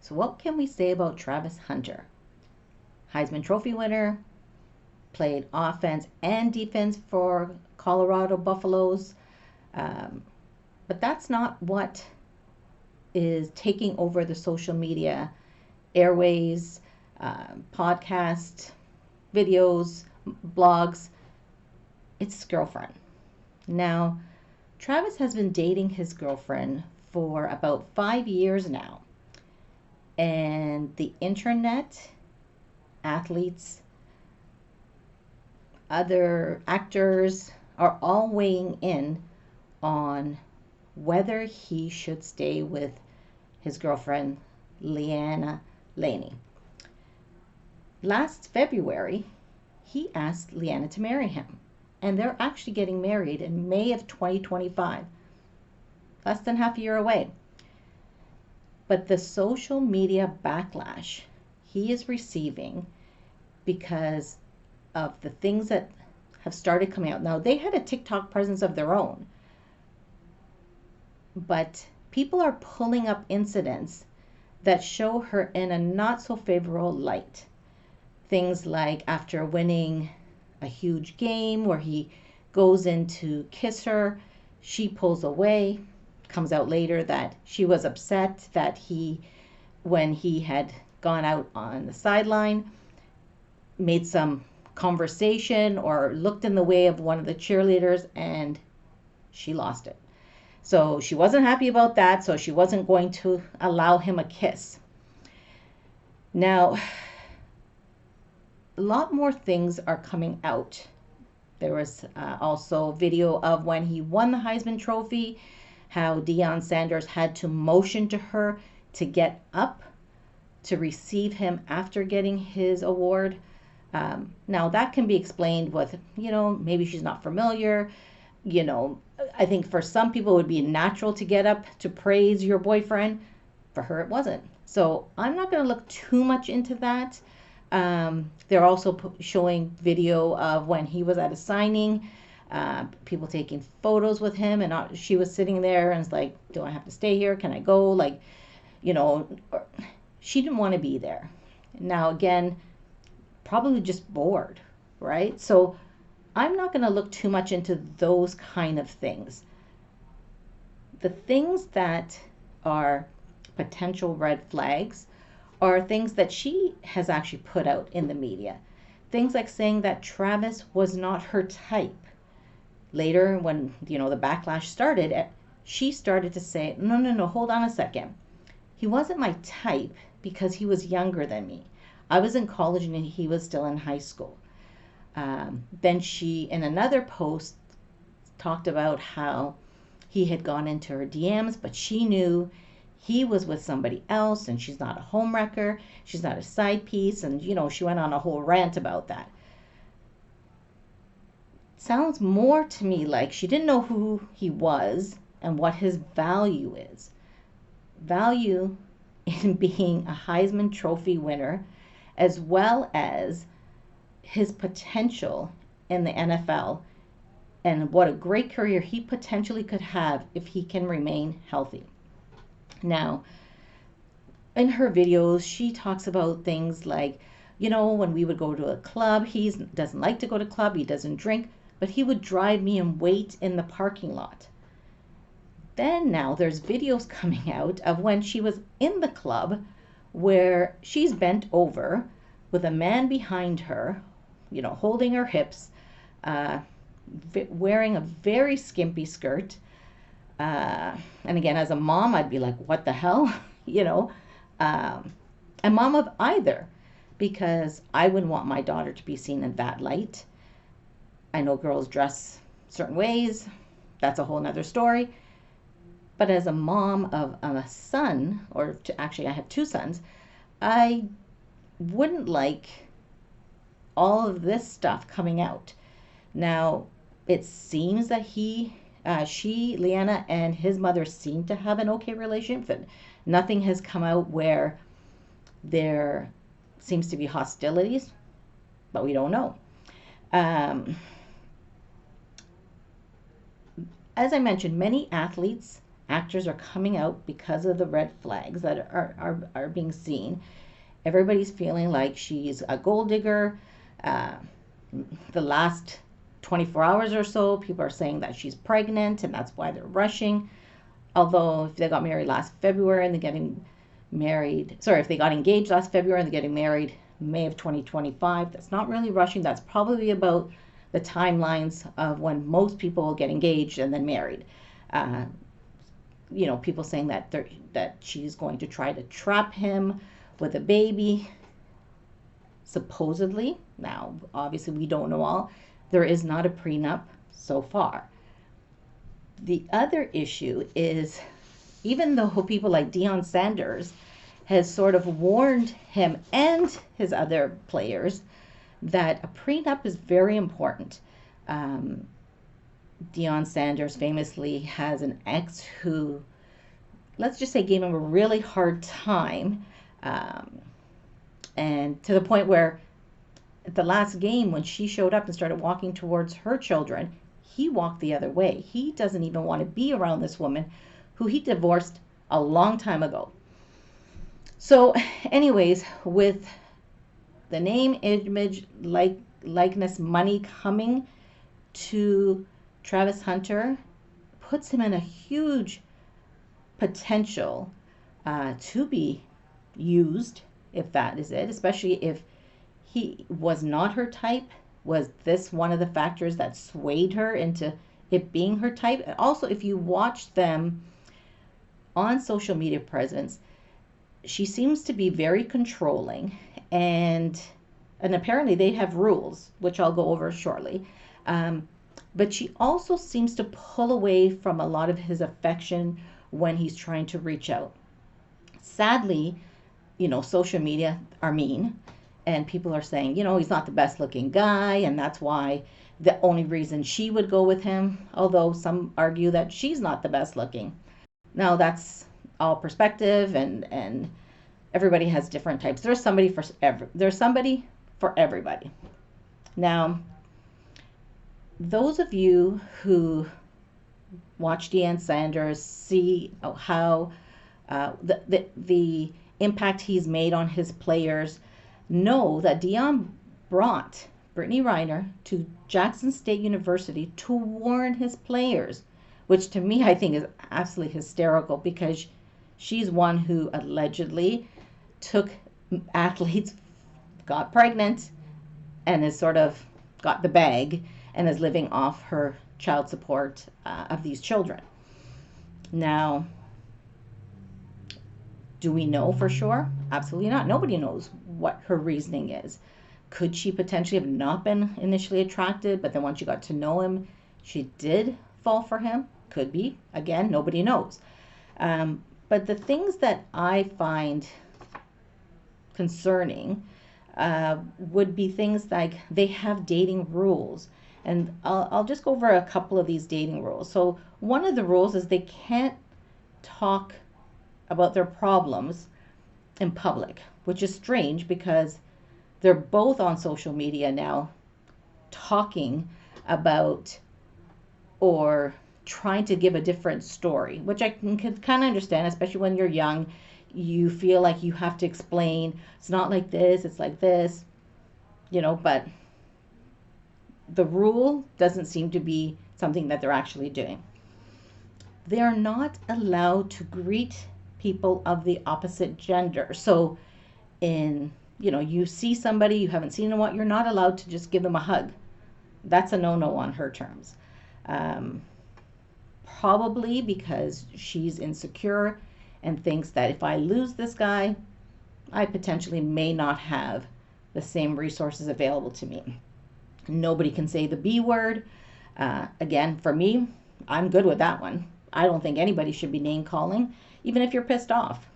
So what can we say about Travis Hunter? Heisman Trophy winner, played offense and defense for Colorado Buffaloes. Um, but that's not what is taking over the social media airways, podcasts, videos, blogs. It's his girlfriend. Now, Travis has been dating his girlfriend for about 5 years now. And the internet, athletes, other actors are all weighing in on whether he should stay with his girlfriend, Leanne Lenne. Last February, he asked Leanne to marry him, and they're actually getting married in May of 2025, less than half a year away. But the social media backlash he is receiving because of the things that have started coming out. Now, they had a TikTok presence of their own, but people are pulling up incidents that show her in a not so favorable light. Things like after winning a huge game where he goes in to kiss her, she pulls away. Comes out later that she was upset that when he had gone out on the sideline, made some conversation or looked in the way of one of the cheerleaders, and she lost it. So she wasn't happy about that, so she wasn't going to allow him a kiss. Now, a lot more things are coming out. There was also video of when he won the Heisman Trophy, how Deion Sanders had to motion to her to get up to receive him after getting his award. Now, that can be explained with, maybe she's not familiar. I think for some people it would be natural to get up to praise your boyfriend. For her, it wasn't. So I'm not going to look too much into that. They're also showing video of when he was at a signing, people taking photos with him, and she was sitting there and it's like, do I have to stay here? Can I go? She didn't want to be there. Now, again, probably just bored, right? So I'm not going to look too much into those kind of things. The things that are potential red flags are things that she has actually put out in the media. Things like saying that Travis was not her type. Later, when the backlash started, she started to say, no, hold on a second. He wasn't my type because he was younger than me. I was in college and he was still in high school. Then she, in another post, talked about how he had gone into her DMs, but she knew he was with somebody else and she's not a homewrecker, she's not a side piece, and she went on a whole rant about that. Sounds more to me like she didn't know who he was and what his value is. Value in being a Heisman Trophy winner, as well as his potential in the NFL and what a great career he potentially could have if he can remain healthy. Now, in her videos, she talks about things like, when we would go to a club, he doesn't like to go to club, he doesn't drink, but he would drive me and wait in the parking lot. Then now there's videos coming out of when she was in the club where she's bent over with a man behind her, holding her hips, wearing a very skimpy skirt. And again, as a mom, I'd be like, what the hell? A mom of either, because I wouldn't want my daughter to be seen in that light. I know girls dress certain ways. That's a whole nother story. But as a mom of a son, actually I have two sons, I wouldn't like all of this stuff coming out. Now, it seems that Leanna, and his mother seem to have an okay relationship. Nothing has come out where there seems to be hostilities, but we don't know. As I mentioned, many athletes actors are coming out because of the red flags that are being seen. Everybody's feeling like she's a gold digger. Uh, the last 24 hours or so, people are saying that she's pregnant and that's why they're rushing. Although if they got married last February and they're getting married, sorry, if they got engaged last February and they're getting married May of 2025, that's not really rushing. That's probably about the timelines of when most people will get engaged and then married. Uh, people saying that she's going to try to trap him with a baby, supposedly. Now, obviously, we don't know all. There is not a prenup so far. The other issue is, even though people like Deion Sanders has sort of warned him and his other players that a prenup is very important. Deion Sanders famously has an ex who, let's just say, gave him a really hard time, and to the point where at the last game when she showed up and started walking towards her children, he walked the other way. He doesn't even want to be around this woman who he divorced a long time ago. So anyways, with the name, image, likeness, money coming to Travis Hunter, puts him in a huge potential to be used, if that is it, especially if he was not her type. Was this one of the factors that swayed her into it being her type? Also, if you watch them on social media presence, she seems to be very controlling, and apparently they have rules, which I'll go over shortly. But she also seems to pull away from a lot of his affection when he's trying to reach out. Sadly, social media are mean, and people are saying, he's not the best looking guy, and that's why the only reason she would go with him, although some argue that she's not the best looking. Now, that's all perspective, and everybody has different types. There's somebody for everybody. Now, those of you who watch Deion Sanders see how the impact he's made on his players know that Deion brought Brittany Reiner to Jackson State University to warn his players, which to me I think is absolutely hysterical, because she's one who allegedly took athletes, got pregnant, and has sort of got the bag and is living off her child support of these children. Now, do we know for sure? Absolutely not. Nobody knows what her reasoning is. Could she potentially have not been initially attracted, but then once you got to know him, she did fall for him? Could be. Again, nobody knows. But the things that I find concerning would be things like they have dating rules. And I'll just go over a couple of these dating rules. So one of the rules is they can't talk about their problems in public, which is strange because they're both on social media now talking about or trying to give a different story, which I can kind of understand, especially when you're young. You feel like you have to explain, it's not like this, it's like this, but the rule doesn't seem to be something that they're actually doing. They are not allowed to greet people of the opposite gender. So you see somebody you haven't seen in a while, you're not allowed to just give them a hug. That's a no-no on her terms. Probably because she's insecure and thinks that if I lose this guy, I potentially may not have the same resources available to me. Nobody can say the B word. Again, for me, I'm good with that one. I don't think anybody should be name calling, even if you're pissed off.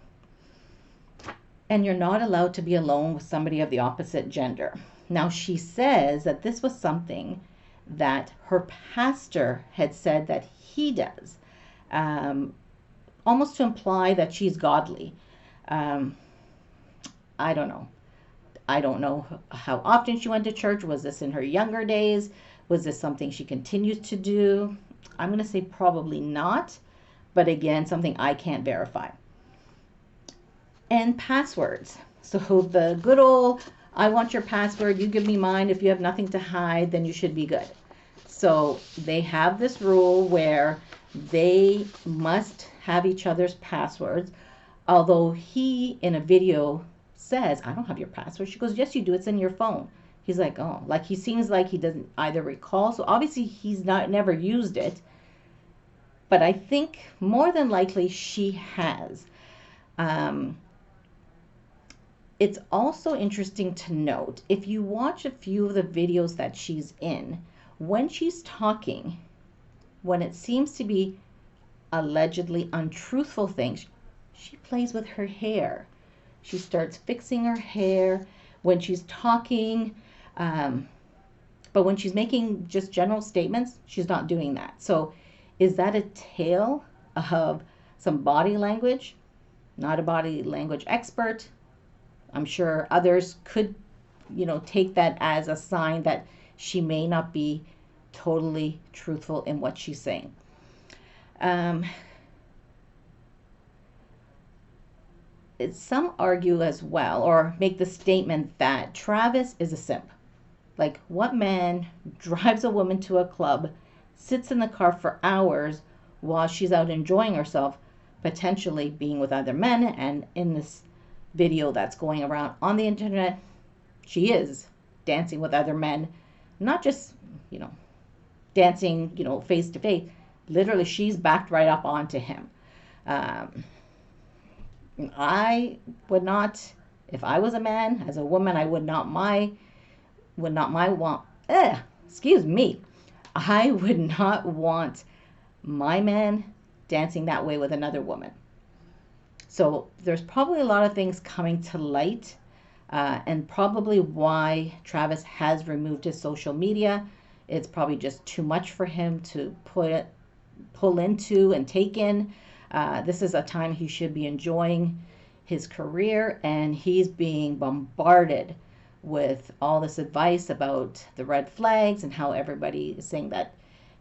And you're not allowed to be alone with somebody of the opposite gender. Now, she says that this was something that her pastor had said that he does, almost to imply that she's godly. I don't know. I don't know how often she went to church. Was this in her younger days? Was this something she continues to do? I'm going to say probably not, but again, something I can't verify. And passwords. So the good old, I want your password, you give me mine. If you have nothing to hide, then you should be good. So they have this rule where they must have each other's passwords. Although he, in a video, says, I don't have your password. She goes, yes, you do. It's in your phone. He's like, oh, like he seems like he doesn't either recall. So obviously he's never used it. But I think more than likely she has. It's also interesting to note, if you watch a few of the videos that she's in, when she's talking, when it seems to be allegedly untruthful things, she plays with her hair. She starts fixing her hair when she's talking. But when she's making just general statements, she's not doing that. So is that a tale of some body language? Not a body language expert. I'm sure others could, take that as a sign that she may not be totally truthful in what she's saying. Some argue as well, or make the statement that Travis is a simp. Like, what man drives a woman to a club, sits in the car for hours while she's out enjoying herself, potentially being with other men? And in this video that's going around on the internet, she is dancing with other men, not just, dancing, face to face. Literally, she's backed right up onto him. I would not, if I was a man, as a woman, I would not want, excuse me, I would not want my man dancing that way with another woman. So there's probably a lot of things coming to light, and probably why Travis has removed his social media. It's probably just too much for him to pull into and take in. This is a time he should be enjoying his career, and he's being bombarded with all this advice about the red flags and how everybody is saying that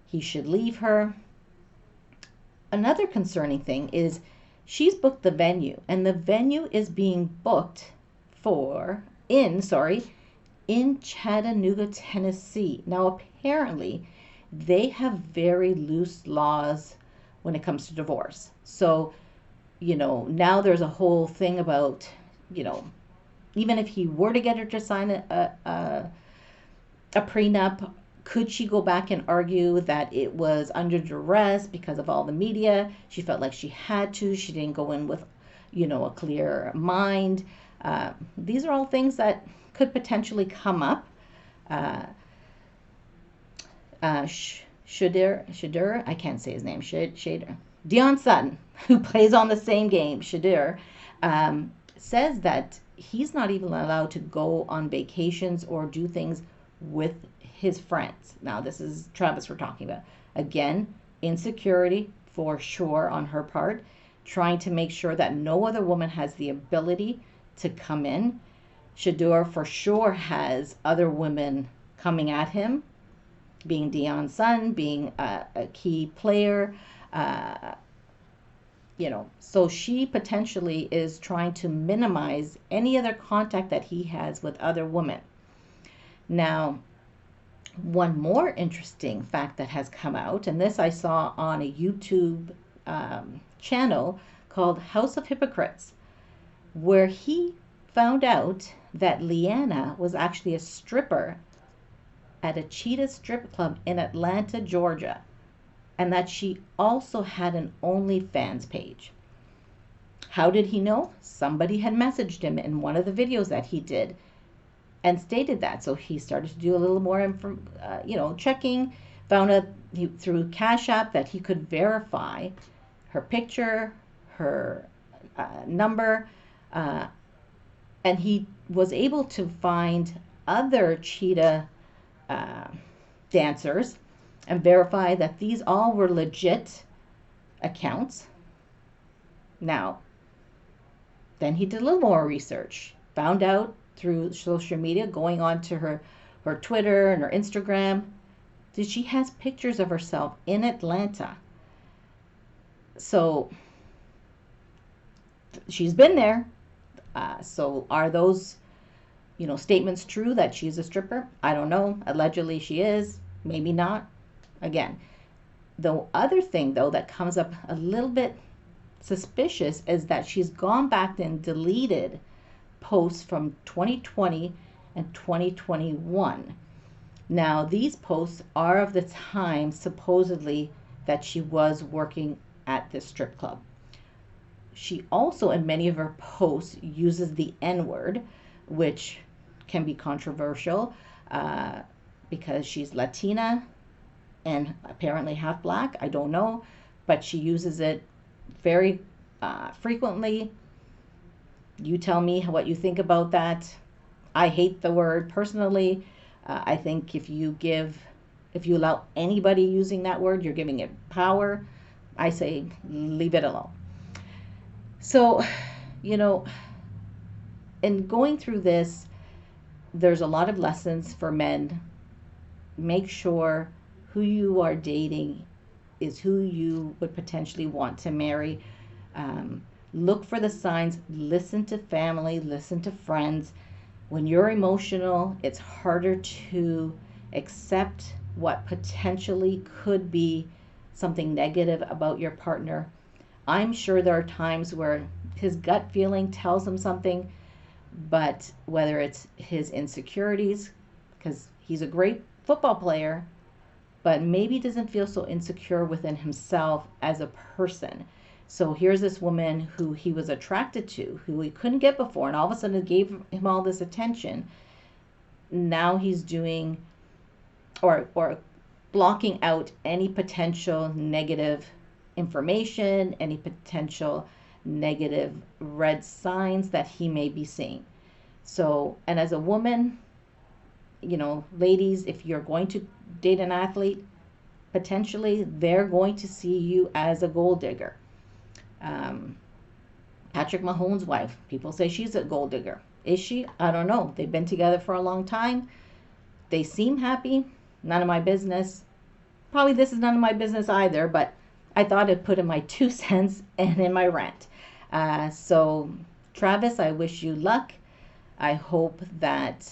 he should leave her. Another concerning thing is she's booked the venue, and the venue is being booked in Chattanooga, Tennessee. Now, apparently, they have very loose laws when it comes to divorce. So, now there's a whole thing about, even if he were to get her to sign a prenup, could she go back and argue that it was under duress because of all the media? She felt like she had to. She didn't go in with, a clear mind. These are all things that could potentially come up. Shadur, I can't say his name, Shadur. Dion Sutton, who plays on the same game, Shadur, says that he's not even allowed to go on vacations or do things with his friends. Now, this is Travis we're talking about. Again, insecurity for sure on her part, trying to make sure that no other woman has the ability to come in. Shadur for sure has other women coming at him, being Dion's son, being a key player. So she potentially is trying to minimize any other contact that he has with other women. Now, one more interesting fact that has come out, and this I saw on a YouTube channel called House of Hypocrites, where he found out that Leanne was actually a stripper at a Cheetah strip club in Atlanta, Georgia, and that she also had an OnlyFans page. How did he know? Somebody had messaged him in one of the videos that he did and stated that. So he started to do a little more, checking, found out through Cash App that he could verify her picture, her number, and he was able to find other Cheetah dancers and verify that these all were legit accounts. Now, then he did a little more research, found out through social media, going on to her Twitter and her Instagram, that she has pictures of herself in Atlanta. So she's been there. So are those, statements true that she's a stripper? I don't know. Allegedly she is. Maybe not. Again, the other thing though that comes up a little bit suspicious is that she's gone back and deleted posts from 2020 and 2021. Now, these posts are of the time supposedly that she was working at this strip club. She also, in many of her posts, uses the N word, which can be controversial because she's Latina and apparently half black. I don't know, but she uses it very frequently. You tell me what you think about that. I hate the word personally. I think if you allow anybody using that word, you're giving it power. I say leave it alone. So, in going through this, there's a lot of lessons for men. Make sure who you are dating is who you would potentially want to marry. Look for the signs, listen to family, listen to friends. When you're emotional, it's harder to accept what potentially could be something negative about your partner. I'm sure there are times where his gut feeling tells him something, but whether it's his insecurities, because he's a great football player, but maybe doesn't feel so insecure within himself as a person. So here's this woman who he was attracted to, who he couldn't get before, and all of a sudden it gave him all this attention. Now he's doing or blocking out any potential negative information, any potential negative red signs that he may be seeing. So, and as a woman, ladies, if you're going to date an athlete, potentially they're going to see you as a gold digger. Patrick Mahomes' wife, people say she's a gold digger. Is she? I don't know. They've been together for a long time. They seem happy. None of my business. Probably this is none of my business either, but I thought I'd put in my 2 cents and in my rant. So, Travis, I wish you luck. I hope that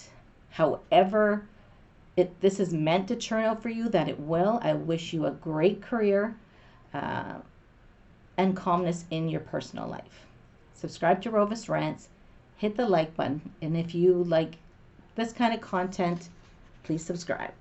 however this is meant to turn out for you, that it will. I wish you a great career and calmness in your personal life. Subscribe to Rovis Rants, hit the like button, and if you like this kind of content, please subscribe.